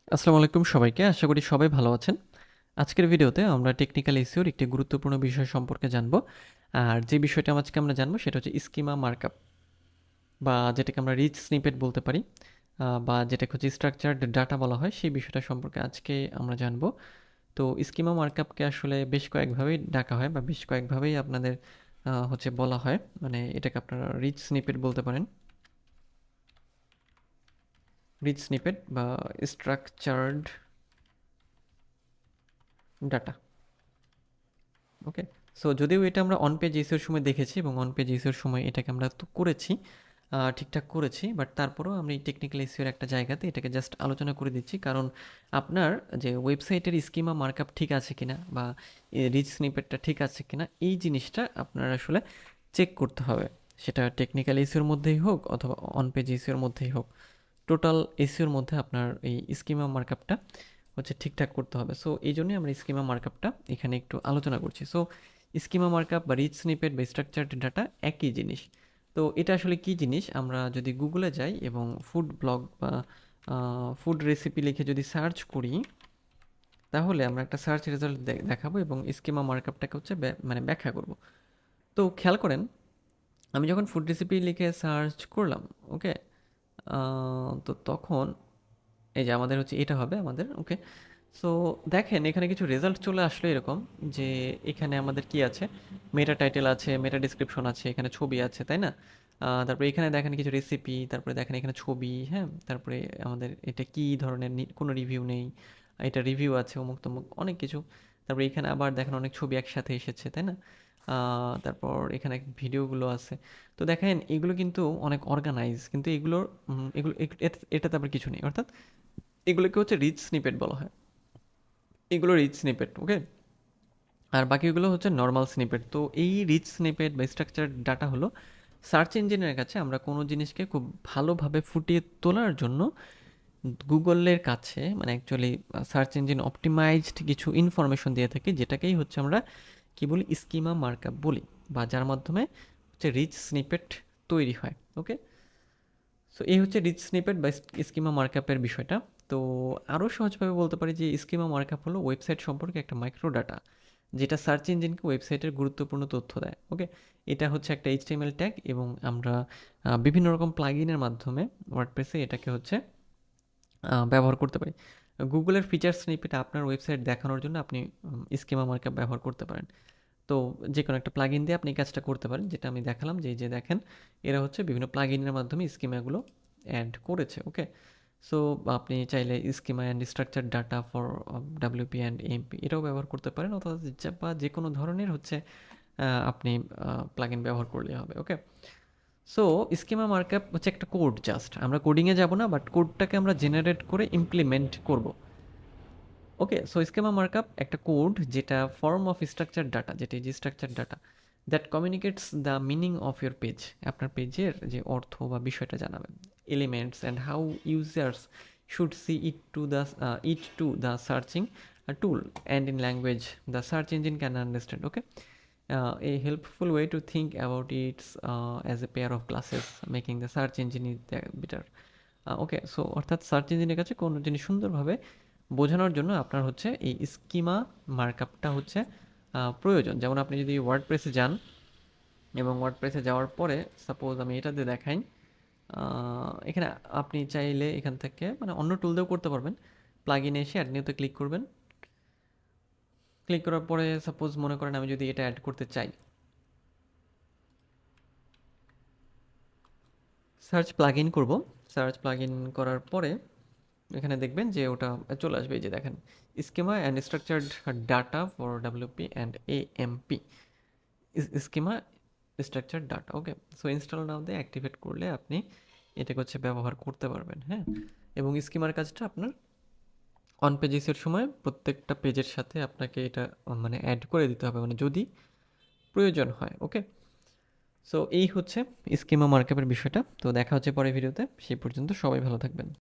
আসসালামু আলাইকুম সবাইকে। আশা করি সবাই ভালো আছেন। আজকের ভিডিওতে আমরা টেকনিক্যাল এসইওর একটি গুরুত্বপূর্ণ বিষয় সম্পর্কে জানব। আর যে বিষয়টা আজকে আমরা জানবো সেটা হচ্ছে স্কিমা মার্কআপ, বা যেটাকে আমরা রিচ স্নিপেট বলতে পারি, বা যেটাকে হচ্ছে স্ট্রাকচারড ডাটা বলা হয়, সেই বিষয়টা সম্পর্কে আজকে আমরা জানবো। তো স্কিমা মার্কআপকে আসলে বেশ কয়েকভাবেই ডাকা হয়, বা বেশ কয়েকভাবেই আপনাদের হচ্ছে বলা হয়। মানে এটাকে আপনারা রিচ স্নিপেট বলতে পারেন, রিচ স্নিপেট বা স্ট্রাকচারড ডাটা। ওকে, সো যদিও এটা আমরা অন পেজ ইস্যুর সময় দেখেছি, এবং অন পেজ ইস্যুর সময় এটাকে আমরা তো করেছি, ঠিকঠাক করেছি, বাট তারপরেও আমি টেকনিক্যাল ইস্যুর একটা জায়গাতে এটাকে জাস্ট আলোচনা করে দিচ্ছি, কারণ আপনার যে ওয়েবসাইটের স্কিমা মার্কআপ ঠিক আছে কিনা, বা রিচ স্নিপেটটা ঠিক আছে কিনা, এই জিনিসটা আপনার আসলে চেক করতে হবে। সেটা টেকনিক্যাল ইস্যুর মধ্যেই হোক অথবা অন পেজ ইস্যুর মধ্যেই হোক, টোটাল ইস্যুর মধ্যে আপনার এই স্কিমা মার্কআপটা হচ্ছে ঠিকঠাক করতে হবে। সো এই জন্যই আমরা স্কিমা মার্কআপটা এখানে একটু আলোচনা করছি। সো স্কিমা মার্কআপ বা রিচ স্নিপেট বা স্ট্রাকচারড ডাটা একই জিনিস। তো এটা আসলে কি জিনিস, আমরা যদি গুগলে যাই এবং ফুড ব্লগ বা ফুড রেসিপি লিখে যদি সার্চ করি, তাহলে আমরা একটা সার্চ রেজাল্ট দেখাবো এবং স্কিমা মার্কআপটাকে হচ্ছে মানে ব্যাখ্যা করব। তো খেয়াল করেন, আমি যখন ফুড রেসিপি লিখে সার্চ করলাম, ওকে, তো তখন এই যে আমাদের হচ্ছে এটা হবে আমাদের, ওকে। সো দেখেন এখানে কিছু রেজাল্ট চলে আসলো এরকম, যে এখানে আমাদের কি আছে, মেটা টাইটেল আছে, মেটা ডিসক্রিপশন আছে, এখানে ছবি আছে, তাই না? তারপরে এখানে দেখেন কিছু রেসিপি, তারপরে দেখেন এখানে ছবি, হ্যাঁ, তারপরে আমাদের এটা কি ধরনের, কোনো রিভিউ নেই, এটা রিভিউ আছে, অমুক তমুক অনেক কিছু। তারপরে এখানে আবার দেখেন অনেক ছবি একসাথে এসেছে, তাই না? তারপর এখানে ভিডিওগুলো আছে। তো দেখেন এগুলো কিন্তু অনেক অর্গানাইজ, কিন্তু এগুলোর এটাতে আবার কিছু নেই, অর্থাৎ এগুলোকে হচ্ছে রিচ স্নিপেট বলা হয়। এগুলো রিচ স্নিপেট, ওকে। আর বাকিগুলো হচ্ছে নর্মাল স্নিপেট। তো এই রিচ স্নিপেট বা স্ট্রাকচার ডাটা হলো সার্চ ইঞ্জিনের কাছে আমরা কোনো জিনিসকে খুব ভালোভাবে ফুটিয়ে তোলার জন্য গুগলের কাছে, মানে অ্যাকচুয়ালি সার্চ ইঞ্জিন অপটিমাইজড কিছু ইনফরমেশন দিয়ে থাকি, যেটাকেই হচ্ছে আমরা কি বলি, স্কিমা মার্কআপ বলি, বা যার মাধ্যমে হচ্ছে রিচ স্নিপেট তৈরি হয়, ওকে। সো এই হচ্ছে রিচ স্নিপেট বা স্কিমা মার্কআপের বিষয়টা। তো আরও সহজভাবে বলতে পারি যে স্কিমা মার্কআপ হলো ওয়েবসাইট সম্পর্কে একটা মাইক্রো ডাটা, যেটা সার্চ ইঞ্জিনকে ওয়েবসাইটের গুরুত্বপূর্ণ তথ্য দেয়, ওকে। এটা হচ্ছে একটা এইচটিএমএল ট্যাগ, এবং আমরা বিভিন্ন রকম প্লাগইনের মাধ্যমে ওয়ার্ডপ্রেসে এটাকে হচ্ছে ব্যবহার করতে পারি। গুগলের ফিচার স্নিপেট আপনার ওয়েবসাইট দেখানোর জন্য আপনি স্কিমা মার্কআপ ব্যবহার করতে পারেন। তো যে কোনো একটা প্লাগইন দিয়ে আপনি এই কাজটা করতে পারেন, যেটা আমি দেখালাম, যে এই যে দেখেন এরা হচ্ছে বিভিন্ন প্লাগইনের মাধ্যমে স্কিমাগুলো অ্যাড করেছে, ওকে। সো আপনি চাইলে schema and structure data for WP and MP এটাও ব্যবহার করতে পারেন, অথবা বা যে কোনো ধরনের হচ্ছে আপনি প্লাগইন ব্যবহার করলে হবে, ওকে। সো স্কিমা মার্কআপ হচ্ছে একটা কোড, জাস্ট আমরা কোডিংয়ে যাব না, বাট কোডটাকে আমরা জেনারেট করে ইমপ্লিমেন্ট করব, ওকে। সো স্কিমা মার্কআপ একটা কোড, যেটা ফর্ম অফ স্ট্রাকচার ডাটা, যেটা এই যে structure data that communicates the meaning of your page, আপনার পেজের যে অর্থ বা বিষয়টা জানাবেন, elements and how users should see it to the searching tool and in language the search engine can understand, okay. A helpful way to think about it as a pair of glasses, making the search engine better. Okay, so অর্থাৎ search ইঞ্জিনের কাছে কোনো জিনিস সুন্দরভাবে বোঝানোর জন্য আপনার হচ্ছে এই স্কিমা মার্কআপটা হচ্ছে প্রয়োজন। যেমন আপনি যদি ওয়ার্ডপ্রেসে যান, এবং ওয়ার্ডপ্রেসে যাওয়ার পরে সাপোজ আমি এটা দিয়ে দেখাই, এখানে আপনি চাইলে এখান থেকে মানে অন্য টুল দিয়েও করতে পারবেন। প্লাগ ইনে এসে অ্যাড নিউতে ক্লিক করবেন। ক্লিক করার পরে সাপোজ মনে করেন আমি যদি এটা অ্যাড করতে চাই, সার্চ প্লাগ ইন করবো। সার্চ প্লাগ ইন করার পরে এখানে দেখবেন যে ওটা চলে আসবে, এই যে দেখেন schema and structured data for WP and AMP, schema structure data, okay. So install now দিয়ে অ্যাক্টিভেট করলে আপনি এটাকে হচ্ছে ব্যবহার করতে পারবেন, হ্যাঁ। এবং স্কিমার কাজটা আপনার অন পেজেসের সময় প্রত্যেকটা পেজের সাথে আপনাকে এটা মানে অ্যাড করে দিতে হবে, মানে যদি প্রয়োজন হয়, ওকে। সো এই হচ্ছে স্কিমা মার্কআপের বিষয়টা। তো দেখা হচ্ছে পরের ভিডিওতে, সেই পর্যন্ত সবাই ভালো থাকবেন।